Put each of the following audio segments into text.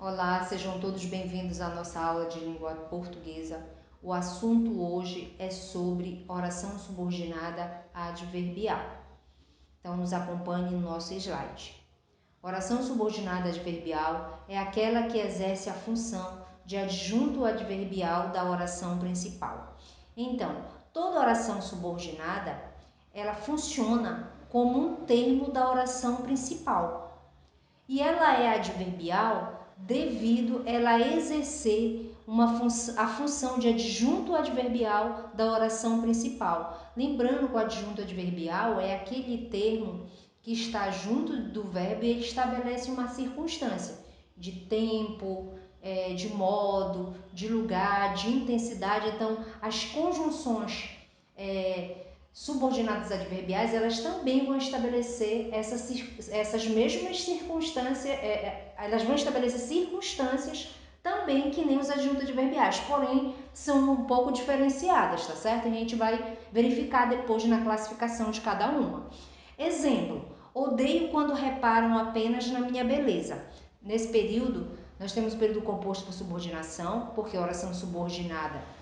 Olá, sejam todos bem-vindos à nossa aula de língua portuguesa. O assunto hoje é sobre oração subordinada adverbial. Então, nos acompanhe no nosso slide. Oração subordinada adverbial é aquela que exerce a função de adjunto adverbial da oração principal. Então, toda oração subordinada, ela funciona como um termo da oração principal. E ela é adverbial devido ela exercer a função de adjunto adverbial da oração principal. Lembrando que o adjunto adverbial é aquele termo que está junto do verbo e ele estabelece uma circunstância de tempo, de modo, de lugar, de intensidade. Então, as conjunções subordinadas adverbiais, elas também vão estabelecer essas mesmas circunstâncias, elas vão estabelecer circunstâncias também que nem os adjuntos adverbiais, porém são um pouco diferenciadas, tá certo? A gente vai verificar depois na classificação de cada uma. Exemplo, odeio quando reparam apenas na minha beleza. Nesse período, nós temos o período composto por subordinação, porque a oração subordinada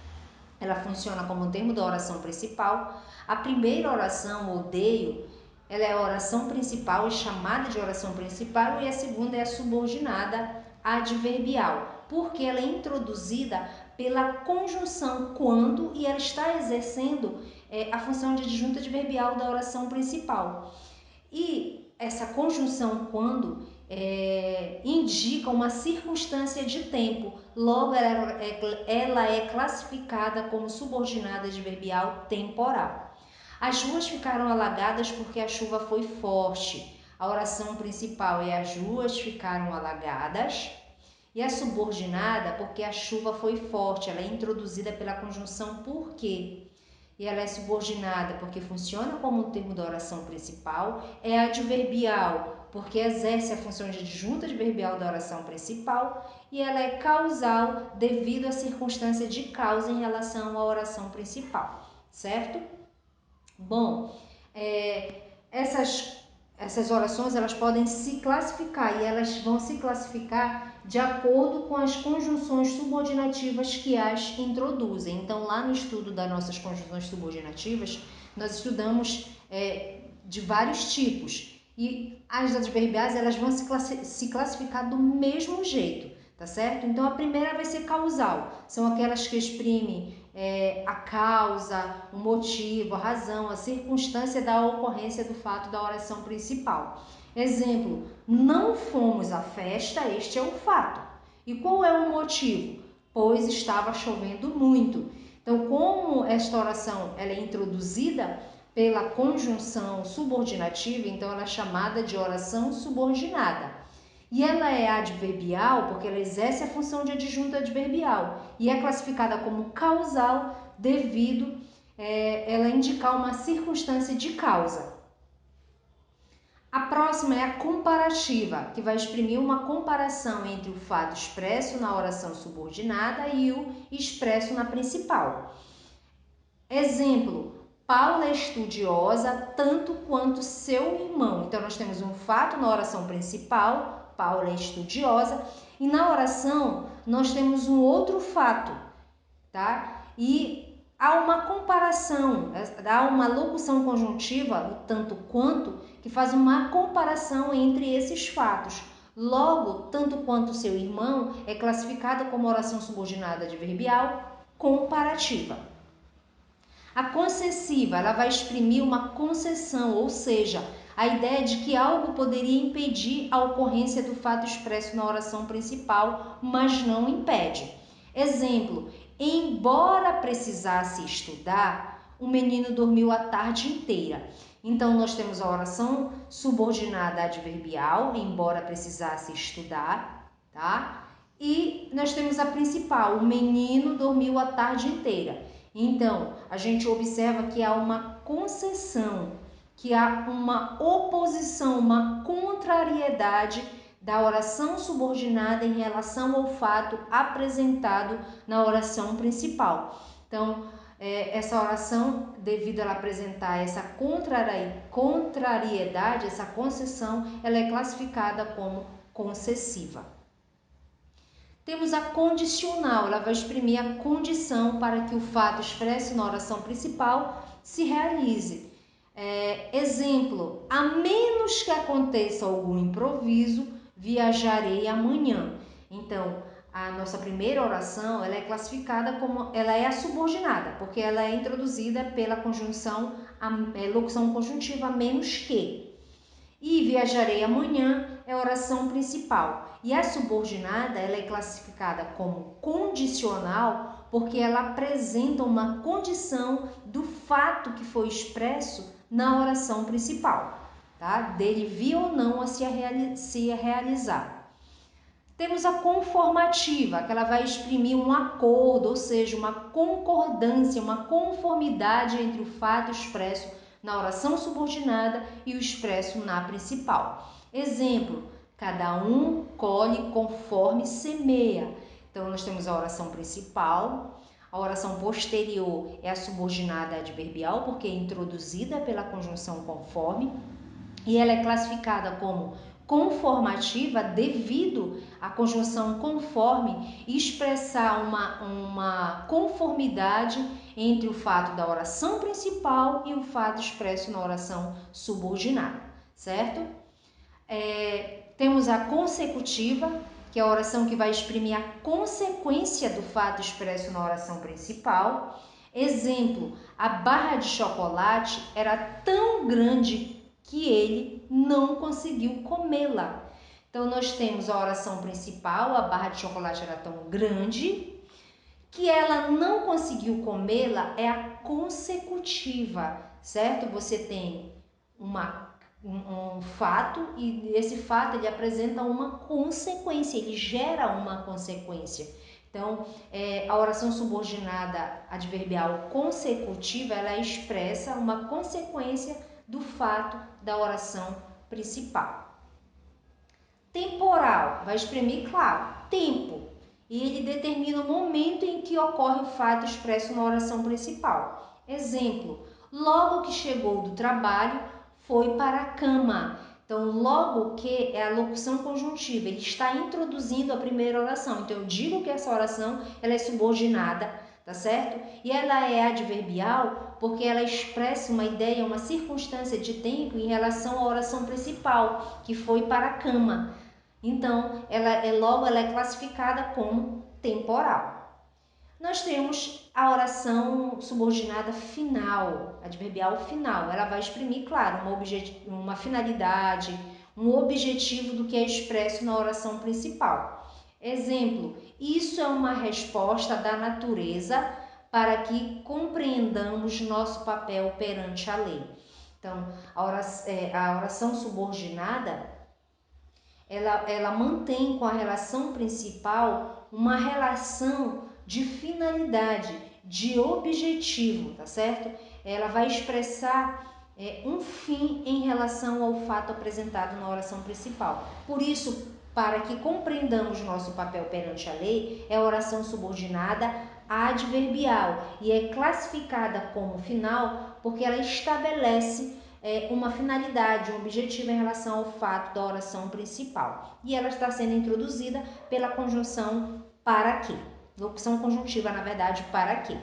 ela funciona como um termo da oração principal. A primeira oração, odeio, ela é a oração principal, é chamada de oração principal, e a segunda é a subordinada adverbial, porque ela é introduzida pela conjunção quando e ela está exercendo a função de adjunto adverbial da oração principal. E essa conjunção quando indica uma circunstância de tempo, logo ela é classificada como subordinada adverbial temporal. As ruas ficaram alagadas porque a chuva foi forte. A oração principal é as ruas ficaram alagadas. E a subordinada porque a chuva foi forte, ela é introduzida pela conjunção porque. E ela é subordinada porque funciona como um termo da oração principal, é adverbial porque exerce a função de adjunto adverbial da oração principal e ela é causal devido à circunstância de causa em relação à oração principal, certo? Bom, essas orações elas podem se classificar e elas vão se classificar de acordo com as conjunções subordinativas que as introduzem. Então, lá no estudo das nossas conjunções subordinativas, nós estudamos de vários tipos e as adverbiais elas vão se classificar do mesmo jeito, tá certo? Então, a primeira vai ser causal, são aquelas que exprimem a causa, o motivo, a razão, a circunstância da ocorrência do fato da oração principal. Exemplo, não fomos à festa, este é o fato. E qual é o motivo? Pois estava chovendo muito. Então, como esta oração ela é introduzida pela conjunção subordinativa, então ela é chamada de oração subordinada. E ela é adverbial porque ela exerce a função de adjunto adverbial e é classificada como causal devido ela indicar uma circunstância de causa. A próxima é a comparativa, que vai exprimir uma comparação entre o fato expresso na oração subordinada e o expresso na principal. Exemplo, Paula é estudiosa tanto quanto seu irmão. Então, nós temos um fato na oração principal, Paula é estudiosa, e na oração nós temos um outro fato, tá? E há uma comparação, há uma locução conjuntiva, o tanto quanto, que faz uma comparação entre esses fatos. Logo, tanto quanto seu irmão é classificado como oração subordinada adverbial comparativa. A concessiva, ela vai exprimir uma concessão, ou seja, a ideia de que algo poderia impedir a ocorrência do fato expresso na oração principal, mas não impede. Exemplo, embora precisasse estudar, o menino dormiu a tarde inteira. Então, nós temos a oração subordinada adverbial, embora precisasse estudar, tá? E nós temos a principal, o menino dormiu a tarde inteira. Então, a gente observa que há uma concessão, que há uma oposição, uma contrariedade da oração subordinada em relação ao fato apresentado na oração principal. Então, essa oração, devido a ela apresentar essa contrariedade, essa concessão, ela é classificada como concessiva. Temos a condicional, ela vai exprimir a condição para que o fato expresso na oração principal se realize. Exemplo, a menos que aconteça algum improviso, viajarei amanhã. Então, a nossa primeira oração, ela é classificada como, ela é a subordinada, porque ela é introduzida pela conjunção, locução conjuntiva menos que. E viajarei amanhã é a oração principal. E a subordinada, ela é classificada como condicional, porque ela apresenta uma condição do fato que foi expresso na oração principal, tá? Dele vir ou não a se realizar. Temos a conformativa, que ela vai exprimir um acordo, ou seja, uma concordância, uma conformidade entre o fato expresso na oração subordinada e o expresso na principal. Exemplo, cada um colhe conforme semeia. Então, nós temos a oração principal, a oração posterior é a subordinada adverbial, porque é introduzida pela conjunção conforme, e ela é classificada como conformativa devido à conjunção conforme expressar uma conformidade entre o fato da oração principal e o fato expresso na oração subordinada, certo? Temos a consecutiva, que é a oração que vai exprimir a consequência do fato expresso na oração principal. Exemplo, a barra de chocolate era tão grande que ele não conseguiu comê-la. Então, nós temos a oração principal, a barra de chocolate era tão grande que ela não conseguiu comê-la, é a consecutiva, certo? Você tem um fato e esse fato ele apresenta uma consequência, ele gera uma consequência. Então, a oração subordinada adverbial consecutiva, ela expressa uma consequência do fato da oração principal. Temporal, vai exprimir, claro, tempo. E ele determina o momento em que ocorre o fato expresso na oração principal. Exemplo, logo que chegou do trabalho, foi para a cama. Então, logo que é a locução conjuntiva, ele está introduzindo a primeira oração. Então, eu digo que essa oração ela é subordinada, tá certo? E ela é adverbial porque ela expressa uma ideia, uma circunstância de tempo em relação à oração principal, que foi para a cama. Então, ela é classificada como temporal. Nós temos a oração subordinada final, adverbial final. Ela vai exprimir, claro, uma finalidade, um objetivo do que é expresso na oração principal. Exemplo, isso é uma resposta da natureza para que compreendamos nosso papel perante a lei. Então, a oração subordinada, ela mantém com a relação principal uma relação de finalidade, de objetivo, tá certo? Ela vai expressar um fim em relação ao fato apresentado na oração principal. Por isso, para que compreendamos nosso papel perante a lei, é a oração subordinada adverbial e é classificada como final porque ela estabelece uma finalidade, um objetivo em relação ao fato da oração principal. E ela está sendo introduzida pela conjunção para que. Locução conjuntiva, na verdade, para que.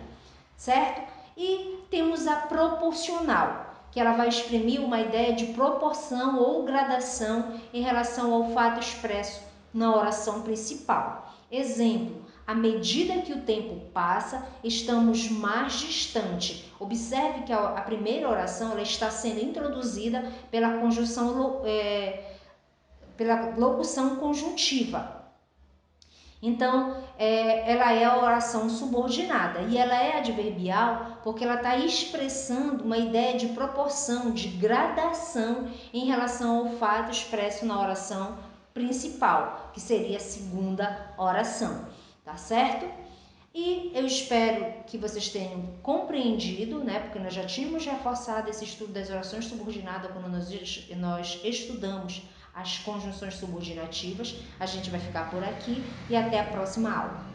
Certo? E temos a proporcional, que ela vai exprimir uma ideia de proporção ou gradação em relação ao fato expresso na oração principal. Exemplo, à medida que o tempo passa, estamos mais distante. Observe que a primeira oração ela está sendo introduzida pela pela locução conjuntiva. Então, ela é a oração subordinada e ela é adverbial porque ela está expressando uma ideia de proporção, de gradação em relação ao fato expresso na oração principal, que seria a segunda oração, tá certo? E eu espero que vocês tenham compreendido, né? Porque nós já tínhamos reforçado esse estudo das orações subordinadas quando nós estudamos as conjunções subordinativas. A gente vai ficar por aqui e até a próxima aula.